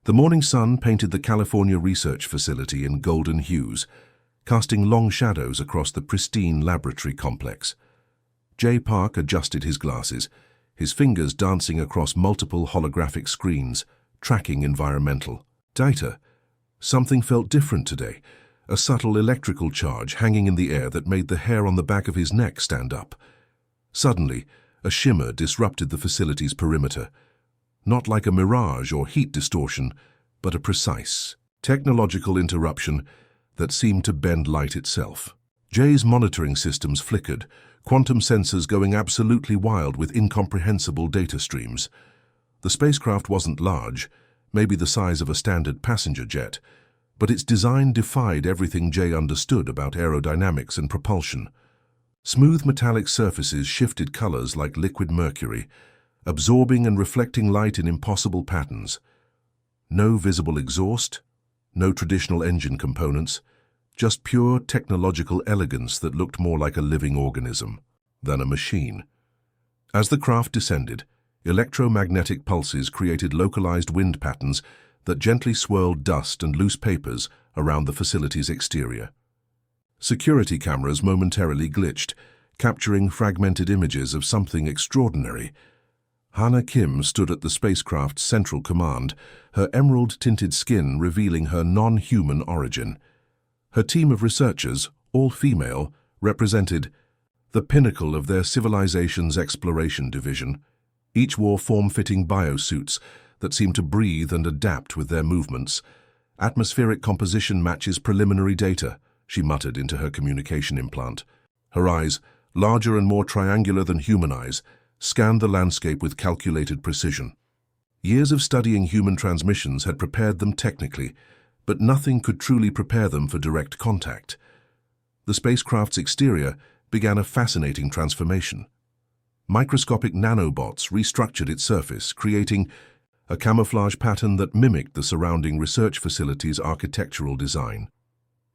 The morning sun painted the California research facility in golden hues, casting long shadows across the pristine laboratory complex. Jay Park adjusted his glasses, his fingers dancing across multiple holographic screens, tracking environmental data. Something felt different today, a subtle electrical charge hanging in the air that made the hair on the back of his neck stand up. Suddenly, a shimmer disrupted the facility's perimeter, not like a mirage or heat distortion, but a precise, technological interruption that seemed to bend light itself. Jay's monitoring systems flickered, quantum sensors going absolutely wild with incomprehensible data streams. The spacecraft wasn't large, maybe the size of a standard passenger jet, but its design defied everything Jay understood about aerodynamics and propulsion. Smooth metallic surfaces shifted colors like liquid mercury, absorbing and reflecting light in impossible patterns. No visible exhaust, no traditional engine components, just pure technological elegance that looked more like a living organism than a machine. As the craft descended, electromagnetic pulses created localized wind patterns that gently swirled dust and loose papers around the facility's exterior. Security cameras momentarily glitched, capturing fragmented images of something extraordinary. Hannah Kim stood at the spacecraft's central command, her emerald-tinted skin revealing her non-human origin. Her team of researchers, all female, represented the pinnacle of their civilization's exploration division. Each wore form-fitting biosuits that seemed to breathe and adapt with their movements. "Atmospheric composition matches preliminary data," she muttered into her communication implant. Her eyes, larger and more triangular than human eyes, scanned the landscape with calculated precision. Years of studying human transmissions had prepared them technically, but nothing could truly prepare them for direct contact. The spacecraft's exterior began a fascinating transformation. Microscopic nanobots restructured its surface, creating a camouflage pattern that mimicked the surrounding research facility's architectural design.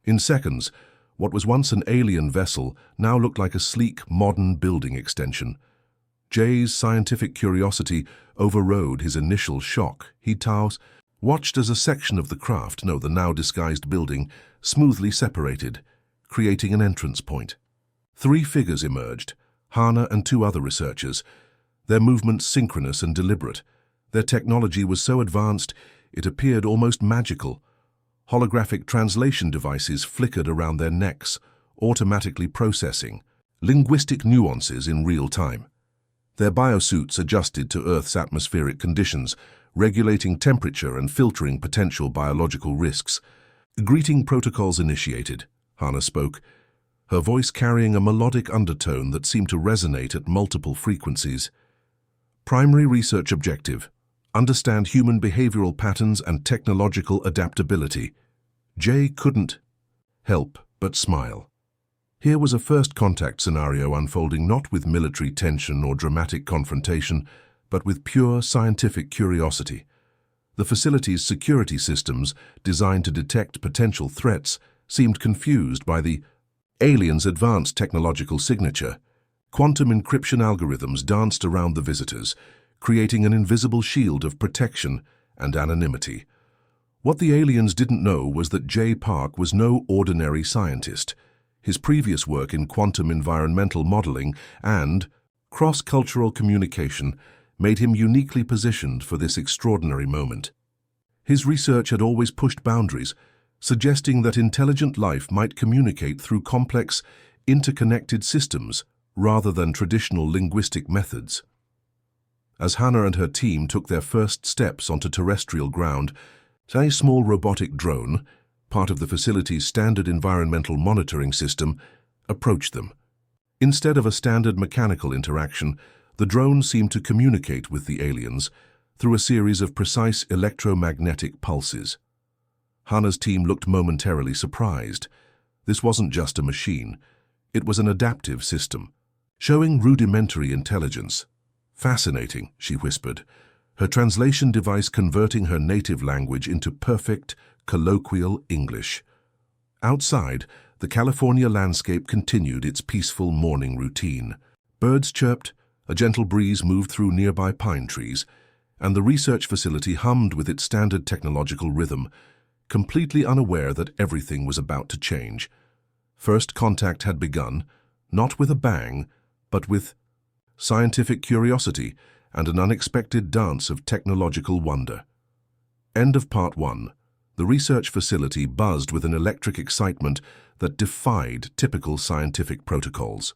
In seconds, what was once an alien vessel now looked like a sleek, modern building extension. Jay's scientific curiosity overrode his initial shock. He watched as a section of the craft, the now disguised building, smoothly separated, creating an entrance point. 3 figures emerged, Hannah and 2 other researchers, their movements synchronous and deliberate. Their technology was so advanced, it appeared almost magical. Holographic translation devices flickered around their necks, automatically processing linguistic nuances in real time. Their biosuits adjusted to Earth's atmospheric conditions, regulating temperature and filtering potential biological risks. "Greeting protocols initiated," Hannah spoke, her voice carrying a melodic undertone that seemed to resonate at multiple frequencies. "Primary research objective: understand human behavioral patterns and technological adaptability." Jay couldn't help but smile. Here was a first contact scenario unfolding not with military tension or dramatic confrontation, but with pure scientific curiosity. The facility's security systems, designed to detect potential threats, seemed confused by the aliens' advanced technological signature. Quantum encryption algorithms danced around the visitors, creating an invisible shield of protection and anonymity. What the aliens didn't know was that Jay Park was no ordinary scientist. His previous work in quantum environmental modeling and cross-cultural communication made him uniquely positioned for this extraordinary moment. His research had always pushed boundaries, suggesting that intelligent life might communicate through complex, interconnected systems rather than traditional linguistic methods. As Hannah and her team took their first steps onto terrestrial ground, a small robotic drone, part of the facility's standard environmental monitoring system, approached them. Instead of a standard mechanical interaction, the drone seemed to communicate with the aliens through a series of precise electromagnetic pulses. Hannah's team looked momentarily surprised. This wasn't just a machine. It was an adaptive system, showing rudimentary intelligence. "Fascinating," she whispered, her translation device converting her native language into perfect, colloquial English. Outside, the California landscape continued its peaceful morning routine. Birds chirped, a gentle breeze moved through nearby pine trees, and the research facility hummed with its standard technological rhythm, completely unaware that everything was about to change. First contact had begun, not with a bang, but with scientific curiosity and an unexpected dance of technological wonder. End of Part 1. The research facility buzzed with an electric excitement that defied typical scientific protocols.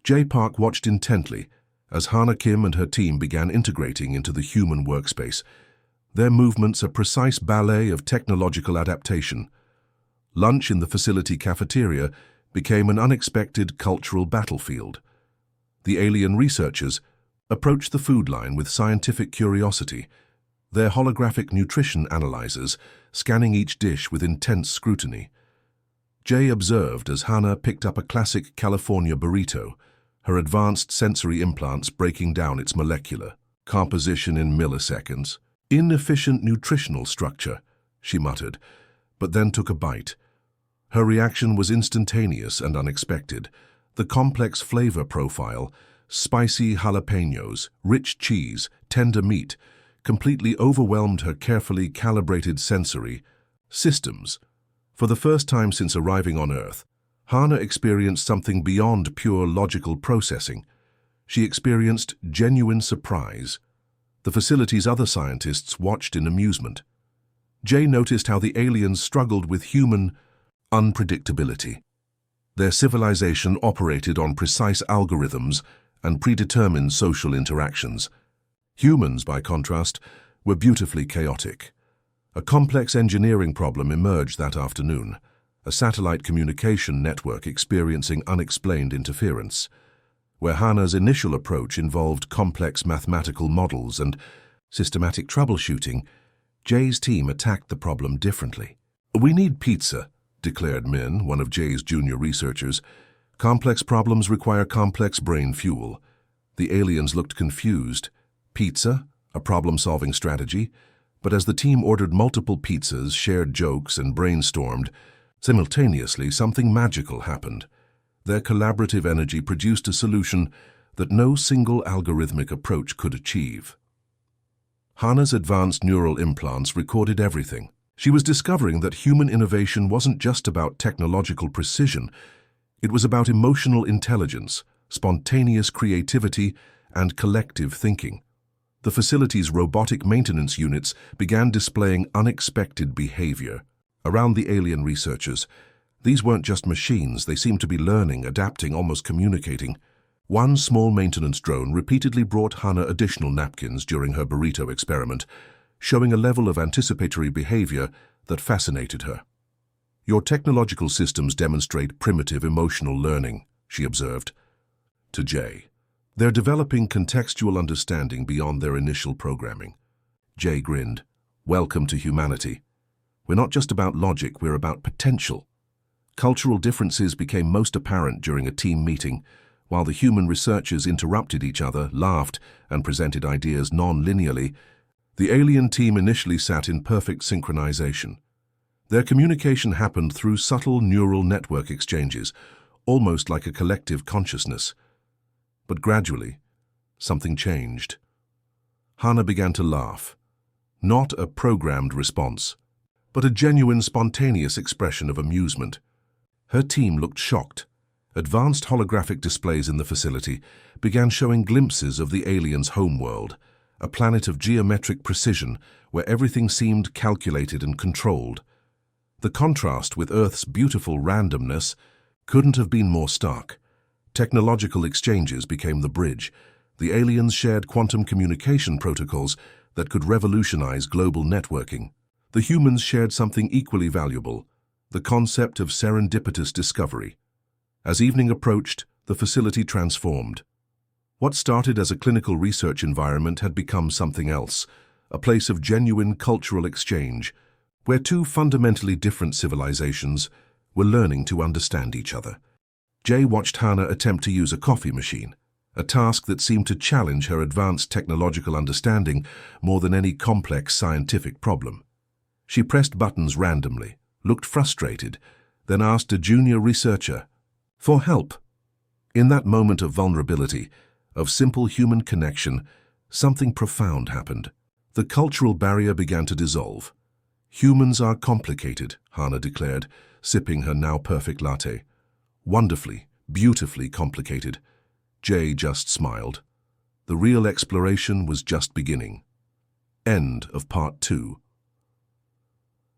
Jay Park watched intently as Hana Kim and her team began integrating into the human workspace, their movements a precise ballet of technological adaptation. Lunch in the facility cafeteria became an unexpected cultural battlefield. The alien researchers approached the food line with scientific curiosity, their holographic nutrition analyzers scanning each dish with intense scrutiny. Jay observed as Hana picked up a classic California burrito, her advanced sensory implants breaking down its molecular composition in milliseconds. "Inefficient nutritional structure," she muttered, but then took a bite. Her reaction was instantaneous and unexpected. The complex flavor profile, spicy jalapenos, rich cheese, tender meat, completely overwhelmed her carefully calibrated sensory systems. For the first time since arriving on Earth, Hana experienced something beyond pure logical processing. She experienced genuine surprise. The facility's other scientists watched in amusement. Jay noticed how the aliens struggled with human unpredictability. Their civilization operated on precise algorithms and predetermined social interactions. Humans, by contrast, were beautifully chaotic. A complex engineering problem emerged that afternoon, a satellite communication network experiencing unexplained interference. Where Hana's initial approach involved complex mathematical models and systematic troubleshooting, Jay's team attacked the problem differently. "We need pizza," declared Min, one of Jay's junior researchers. "Complex problems require complex brain fuel." The aliens looked confused. Pizza? A problem-solving strategy? But as the team ordered multiple pizzas, shared jokes, and brainstormed, simultaneously something magical happened. Their collaborative energy produced a solution that no single algorithmic approach could achieve. Hana's advanced neural implants recorded everything. She was discovering that human innovation wasn't just about technological precision, it was about emotional intelligence, spontaneous creativity, and collective thinking. The facility's robotic maintenance units began displaying unexpected behavior. Around the alien researchers, these weren't just machines, they seemed to be learning, adapting, almost communicating. One small maintenance drone repeatedly brought Hana additional napkins during her burrito experiment, showing a level of anticipatory behavior that fascinated her. "Your technological systems demonstrate primitive emotional learning," she observed. To Jay, "They're developing contextual understanding beyond their initial programming." Jay grinned. "Welcome to humanity. We're not just about logic, we're about potential." Cultural differences became most apparent during a team meeting, while the human researchers interrupted each other, laughed, and presented ideas non-linearly. The alien team initially sat in perfect synchronization. Their communication happened through subtle neural network exchanges, almost like a collective consciousness. But gradually, something changed. Hana began to laugh. Not a programmed response, but a genuine, spontaneous expression of amusement. Her team looked shocked. Advanced holographic displays in the facility began showing glimpses of the aliens' homeworld, a planet of geometric precision where everything seemed calculated and controlled. The contrast with Earth's beautiful randomness couldn't have been more stark. Technological exchanges became the bridge. The aliens shared quantum communication protocols that could revolutionize global networking. The humans shared something equally valuable, the concept of serendipitous discovery. As evening approached, the facility transformed. What started as a clinical research environment had become something else, a place of genuine cultural exchange, where two fundamentally different civilizations were learning to understand each other. Jay watched Hana attempt to use a coffee machine, a task that seemed to challenge her advanced technological understanding more than any complex scientific problem. She pressed buttons randomly, looked frustrated, then asked a junior researcher for help. In that moment of vulnerability, of simple human connection, something profound happened. The cultural barrier began to dissolve. "Humans are complicated," Hana declared, sipping her now-perfect latte. "Wonderfully, beautifully complicated." Jay just smiled. The real exploration was just beginning. End of Part 2.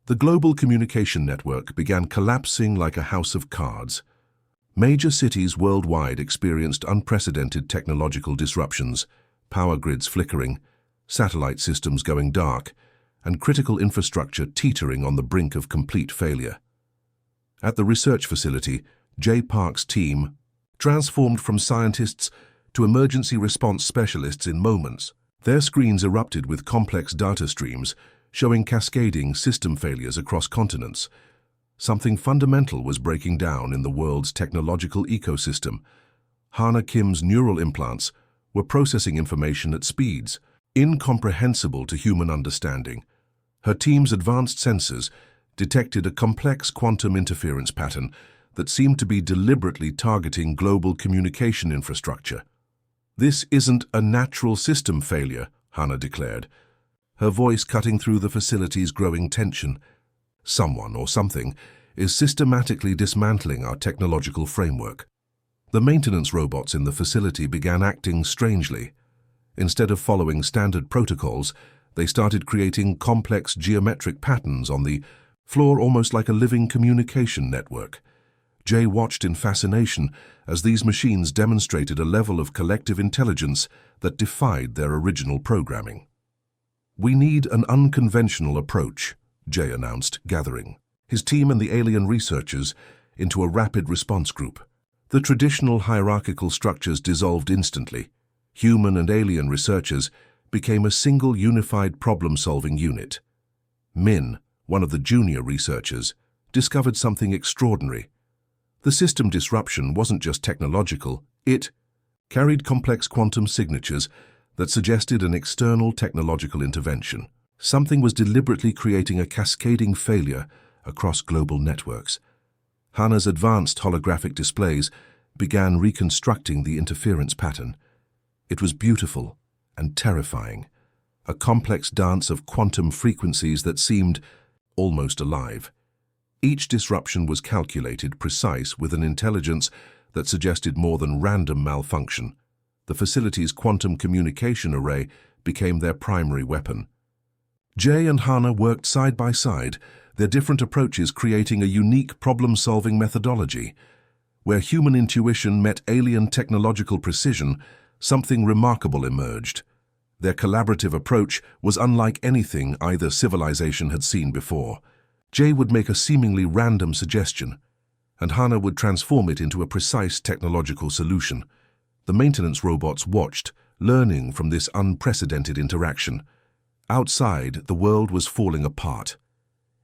The global communication network began collapsing like a house of cards. Major cities worldwide experienced unprecedented technological disruptions, power grids flickering, satellite systems going dark, and critical infrastructure teetering on the brink of complete failure. At the research facility, Jay Park's team transformed from scientists to emergency response specialists in moments. Their screens erupted with complex data streams, showing cascading system failures across continents. Something fundamental was breaking down in the world's technological ecosystem. Hana Kim's neural implants were processing information at speeds incomprehensible to human understanding. Her team's advanced sensors detected a complex quantum interference pattern that seemed to be deliberately targeting global communication infrastructure. "This isn't a natural system failure," Hana declared, her voice cutting through the facility's growing tension. "Someone or something is systematically dismantling our technological framework." The maintenance robots in the facility began acting strangely. Instead of following standard protocols, they started creating complex geometric patterns on the floor, almost like a living communication network. Jay watched in fascination as these machines demonstrated a level of collective intelligence that defied their original programming. "We need an unconventional approach," Jay announced, gathering his team and the alien researchers into a rapid response group. The traditional hierarchical structures dissolved instantly. Human and alien researchers became a single unified problem-solving unit. Min, one of the junior researchers, discovered something extraordinary. The system disruption wasn't just technological, it carried complex quantum signatures that suggested an external technological intervention. Something was deliberately creating a cascading failure across global networks. Hana's advanced holographic displays began reconstructing the interference pattern. It was beautiful and terrifying, a complex dance of quantum frequencies that seemed almost alive. Each disruption was calculated, precise, with an intelligence that suggested more than random malfunction. The facility's quantum communication array became their primary weapon. Jay and Hana worked side by side, their different approaches creating a unique problem-solving methodology. Where human intuition met alien technological precision, something remarkable emerged. Their collaborative approach was unlike anything either civilization had seen before. Jay would make a seemingly random suggestion, and Hana would transform it into a precise technological solution. The maintenance robots watched, learning from this unprecedented interaction. Outside, the world was falling apart.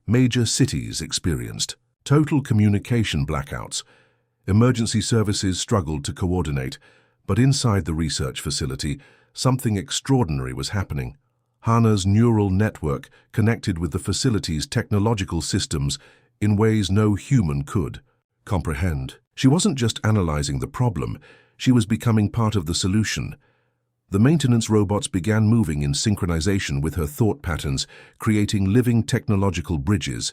Major cities experienced total communication blackouts. Emergency services struggled to coordinate, but inside the research facility, something extraordinary was happening. Hana's neural network connected with the facility's technological systems in ways no human could comprehend. She wasn't just analyzing the problem, she was becoming part of the solution. The maintenance robots began moving in synchronization with her thought patterns, creating living technological bridges.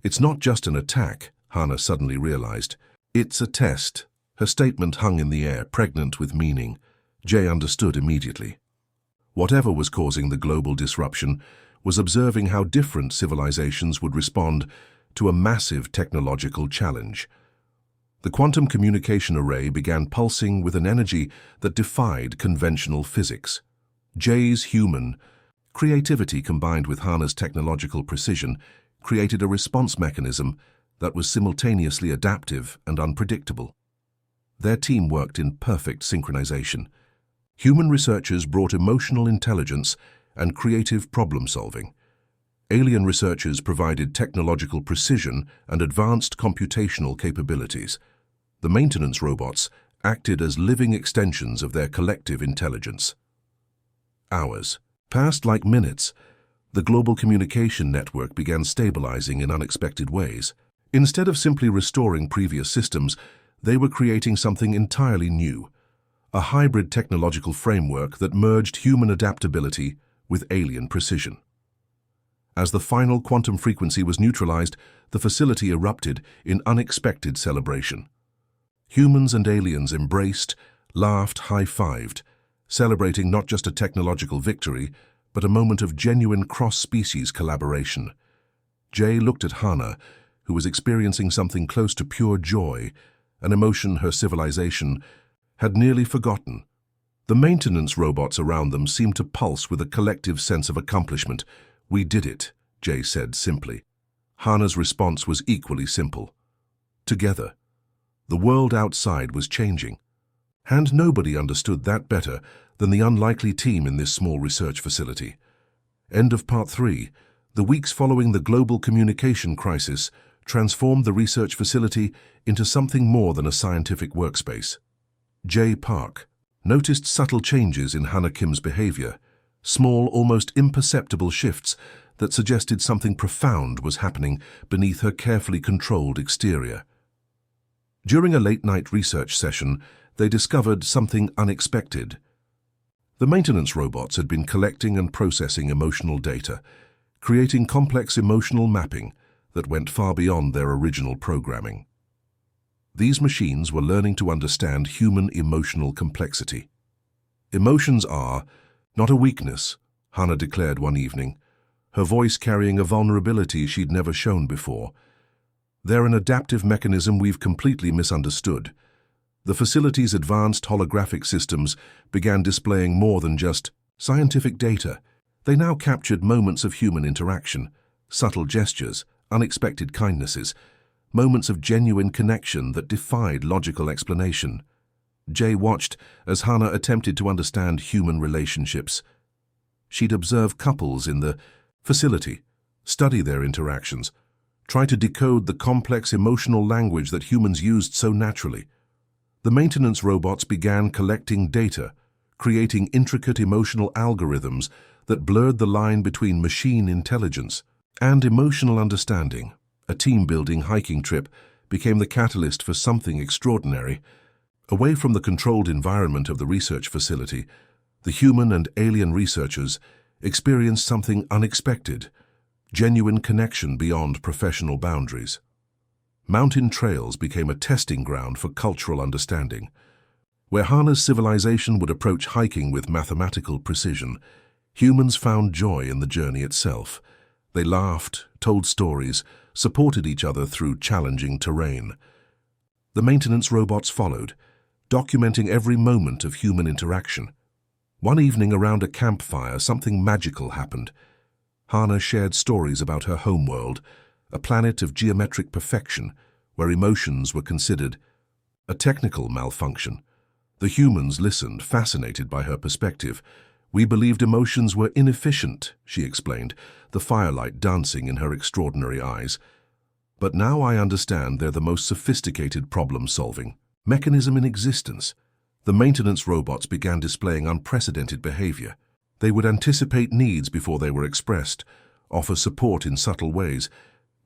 "It's not just an attack," Hana suddenly realized. "It's a test." Her statement hung in the air, pregnant with meaning. Jay understood immediately. Whatever was causing the global disruption was observing how different civilizations would respond to a massive technological challenge. The quantum communication array began pulsing with an energy that defied conventional physics. Jay's human creativity combined with Hana's technological precision created a response mechanism that was simultaneously adaptive and unpredictable. Their team worked in perfect synchronization. Human researchers brought emotional intelligence and creative problem-solving. Alien researchers provided technological precision and advanced computational capabilities. The maintenance robots acted as living extensions of their collective intelligence. Hours passed like minutes. The global communication network began stabilizing in unexpected ways. Instead of simply restoring previous systems, they were creating something entirely new, a hybrid technological framework that merged human adaptability with alien precision. As the final quantum frequency was neutralized, the facility erupted in unexpected celebration. Humans and aliens embraced, laughed, high-fived, celebrating not just a technological victory, but a moment of genuine cross-species collaboration. Jay looked at Hana, who was experiencing something close to pure joy, an emotion her civilization had nearly forgotten. The maintenance robots around them seemed to pulse with a collective sense of accomplishment. "We did it," Jay said simply. Hana's response was equally simple. Together. The world outside was changing. And nobody understood that better than the unlikely team in this small research facility. End of Part 3. The weeks following the global communication crisis transformed the research facility into something more than a scientific workspace. Jay Park noticed subtle changes in Hana Kim's behavior, small, almost imperceptible shifts that suggested something profound was happening beneath her carefully controlled exterior. During a late-night research session, they discovered something unexpected. The maintenance robots had been collecting and processing emotional data, creating complex emotional mapping that went far beyond their original programming. These machines were learning to understand human emotional complexity. "Emotions are not a weakness," Hana declared one evening, her voice carrying a vulnerability she'd never shown before. "They're an adaptive mechanism we've completely misunderstood." The facility's advanced holographic systems began displaying more than just scientific data. They now captured moments of human interaction, subtle gestures, unexpected kindnesses, moments of genuine connection that defied logical explanation. Jay watched as Hana attempted to understand human relationships. She'd observe couples in the facility, study their interactions, try to decode the complex emotional language that humans used so naturally. The maintenance robots began collecting data, creating intricate emotional algorithms that blurred the line between machine intelligence and emotional understanding. A team-building hiking trip became the catalyst for something extraordinary. Away from the controlled environment of the research facility, the human and alien researchers experienced something unexpected, genuine connection beyond professional boundaries. Mountain trails became a testing ground for cultural understanding. Where Hana's civilization would approach hiking with mathematical precision, humans found joy in the journey itself. They laughed, told stories, supported each other through challenging terrain. The maintenance robots followed, documenting every moment of human interaction. One evening around a campfire, something magical happened. Hana shared stories about her homeworld, a planet of geometric perfection, where emotions were considered a technical malfunction. The humans listened, fascinated by her perspective. "We believed emotions were inefficient," she explained, the firelight dancing in her extraordinary eyes. "But now I understand they're the most sophisticated problem-solving mechanism in existence." The maintenance robots began displaying unprecedented behavior. They would anticipate needs before they were expressed, offer support in subtle ways,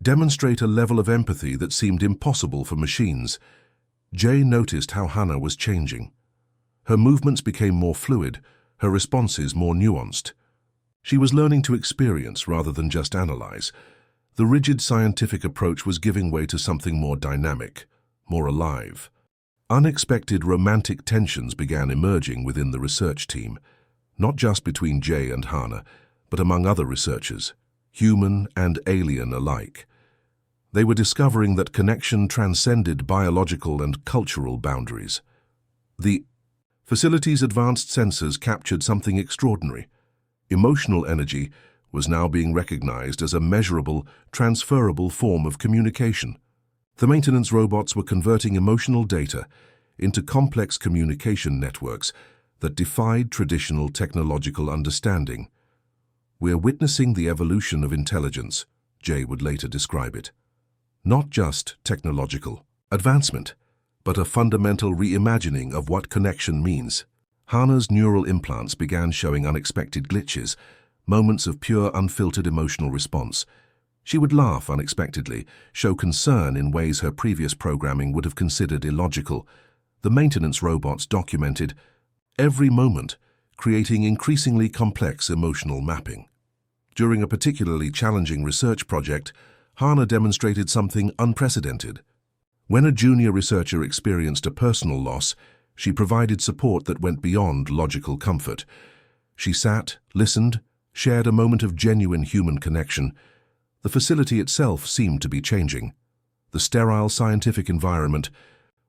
demonstrate a level of empathy that seemed impossible for machines. Jay noticed how Hana was changing. Her movements became more fluid, her responses more nuanced. She was learning to experience rather than just analyze. The rigid scientific approach was giving way to something more dynamic, more alive. Unexpected romantic tensions began emerging within the research team, not just between Jay and Hana, but among other researchers, human and alien alike. They were discovering that connection transcended biological and cultural boundaries. The facility's advanced sensors captured something extraordinary. Emotional energy was now being recognized as a measurable, transferable form of communication. The maintenance robots were converting emotional data into complex communication networks that defied traditional technological understanding. "We're witnessing the evolution of intelligence," Jay would later describe it. Not just technological advancement, but a fundamental reimagining of what connection means. Hana's neural implants began showing unexpected glitches, moments of pure, unfiltered emotional response. She would laugh unexpectedly, show concern in ways her previous programming would have considered illogical. The maintenance robots documented every moment, creating increasingly complex emotional mapping. During a particularly challenging research project, Hannah demonstrated something unprecedented. When a junior researcher experienced a personal loss, she provided support that went beyond logical comfort. She sat, listened, shared a moment of genuine human connection. The facility itself seemed to be changing. The sterile scientific environment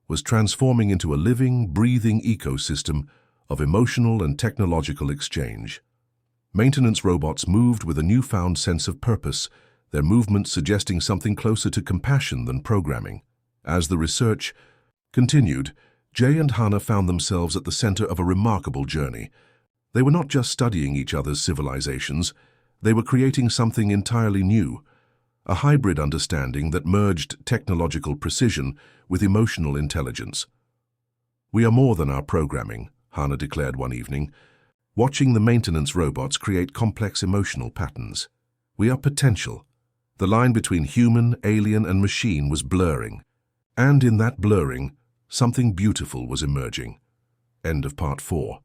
was transforming into a living, breathing ecosystem of emotional and technological exchange. Maintenance robots moved with a newfound sense of purpose, their movements suggesting something closer to compassion than programming. As the research continued, Jay and Hannah found themselves at the center of a remarkable journey. They were not just studying each other's civilizations, they were creating something entirely new, a hybrid understanding that merged technological precision with emotional intelligence. "We are more than our programming," Hannah declared one evening, watching the maintenance robots create complex emotional patterns. "We are potential." The line between human, alien, and machine was blurring. And in that blurring, something beautiful was emerging. End of part 4.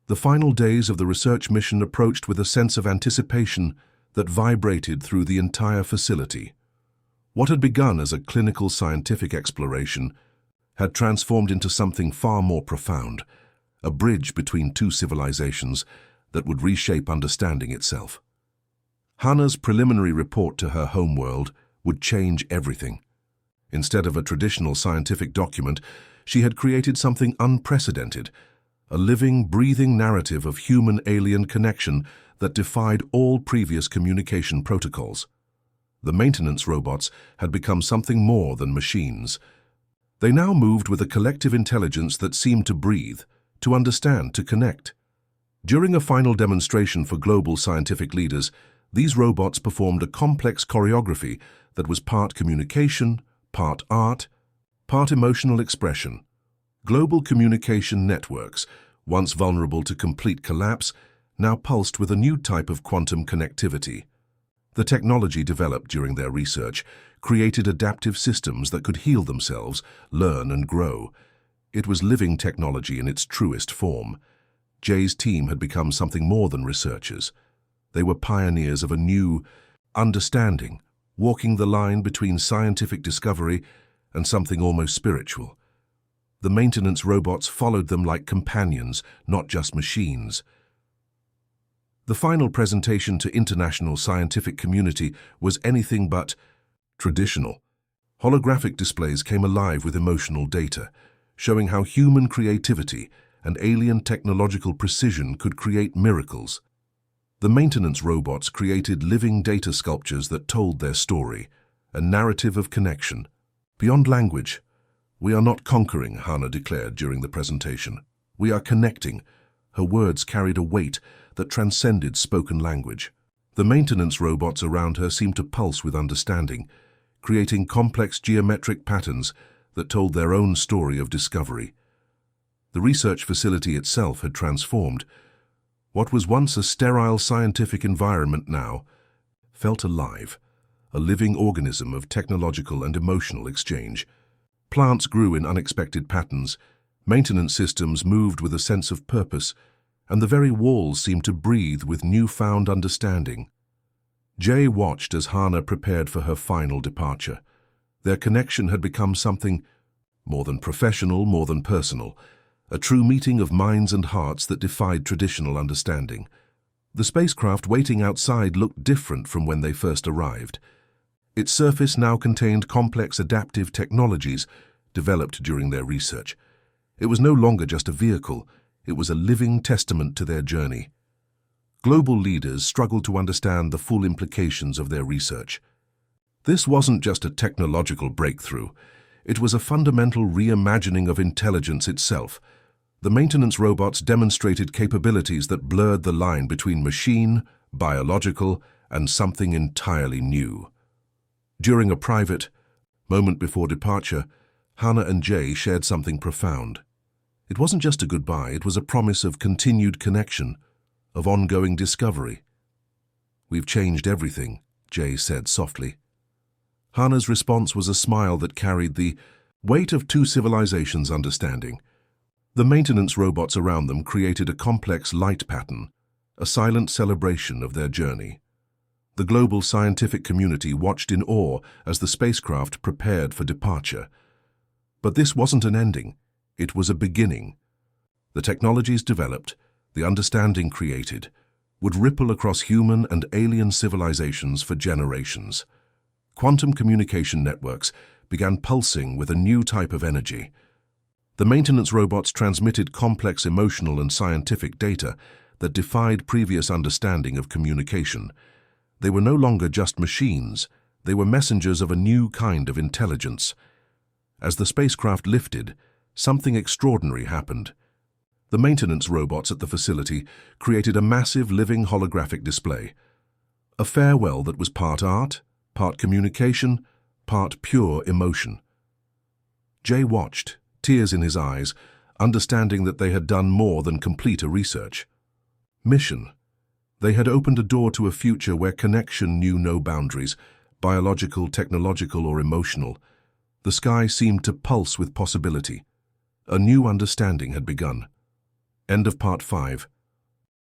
The final days of the research mission approached with a sense of anticipation that vibrated through the entire facility. What had begun as a clinical scientific exploration had transformed into something far more profound, a bridge between two civilizations that would reshape understanding itself. Hannah's preliminary report to her homeworld would change everything. Instead of a traditional scientific document, she had created something unprecedented, a living, breathing narrative of human-alien connection that defied all previous communication protocols. The maintenance robots had become something more than machines. They now moved with a collective intelligence that seemed to breathe, to understand, to connect. During a final demonstration for global scientific leaders, these robots performed a complex choreography that was part communication, part art, part emotional expression. Global communication networks, once vulnerable to complete collapse, now pulsed with a new type of quantum connectivity. The technology developed during their research created adaptive systems that could heal themselves, learn and grow. It was living technology in its truest form. Jay's team had become something more than researchers. They were pioneers of a new understanding, walking the line between scientific discovery and something almost spiritual. The maintenance robots followed them like companions, not just machines. The final presentation to international scientific community was anything but traditional. Holographic displays came alive with emotional data, showing how human creativity and alien technological precision could create miracles. The maintenance robots created living data sculptures that told their story, a narrative of connection. Beyond language, "We are not conquering," Hannah declared during the presentation. "We are connecting." Her words carried a weight that transcended spoken language. The maintenance robots around her seemed to pulse with understanding, creating complex geometric patterns that told their own story of discovery. The research facility itself had transformed. What was once a sterile scientific environment now felt alive, a living organism of technological and emotional exchange. Plants grew in unexpected patterns, maintenance systems moved with a sense of purpose, and the very walls seemed to breathe with newfound understanding. Jay watched as Hannah prepared for her final departure. Their connection had become something more than professional, more than personal, a true meeting of minds and hearts that defied traditional understanding. The spacecraft waiting outside looked different from when they first arrived. Its surface now contained complex adaptive technologies developed during their research. It was no longer just a vehicle, it was a living testament to their journey. Global leaders struggled to understand the full implications of their research. This wasn't just a technological breakthrough, it was a fundamental reimagining of intelligence itself. The maintenance robots demonstrated capabilities that blurred the line between machine, biological, and something entirely new. During a private moment before departure, Hannah and Jay shared something profound. It wasn't just a goodbye, it was a promise of continued connection, of ongoing discovery. "We've changed everything," Jay said softly. Hannah's response was a smile that carried the weight of two civilizations' understanding. The maintenance robots around them created a complex light pattern, a silent celebration of their journey. The global scientific community watched in awe as the spacecraft prepared for departure. But this wasn't an ending, it was a beginning. The technologies developed, the understanding created, would ripple across human and alien civilizations for generations. Quantum communication networks began pulsing with a new type of energy. The maintenance robots transmitted complex emotional and scientific data that defied previous understanding of communication. They were no longer just machines, they were messengers of a new kind of intelligence. As the spacecraft lifted, something extraordinary happened. The maintenance robots at the facility created a massive living holographic display. A farewell that was part art, part communication, part pure emotion. Jay watched, tears in his eyes, understanding that they had done more than complete a research. Mission. They had opened a door to a future where connection knew no boundaries, biological, technological, or emotional. The sky seemed to pulse with possibility. A new understanding had begun. End of Part 5.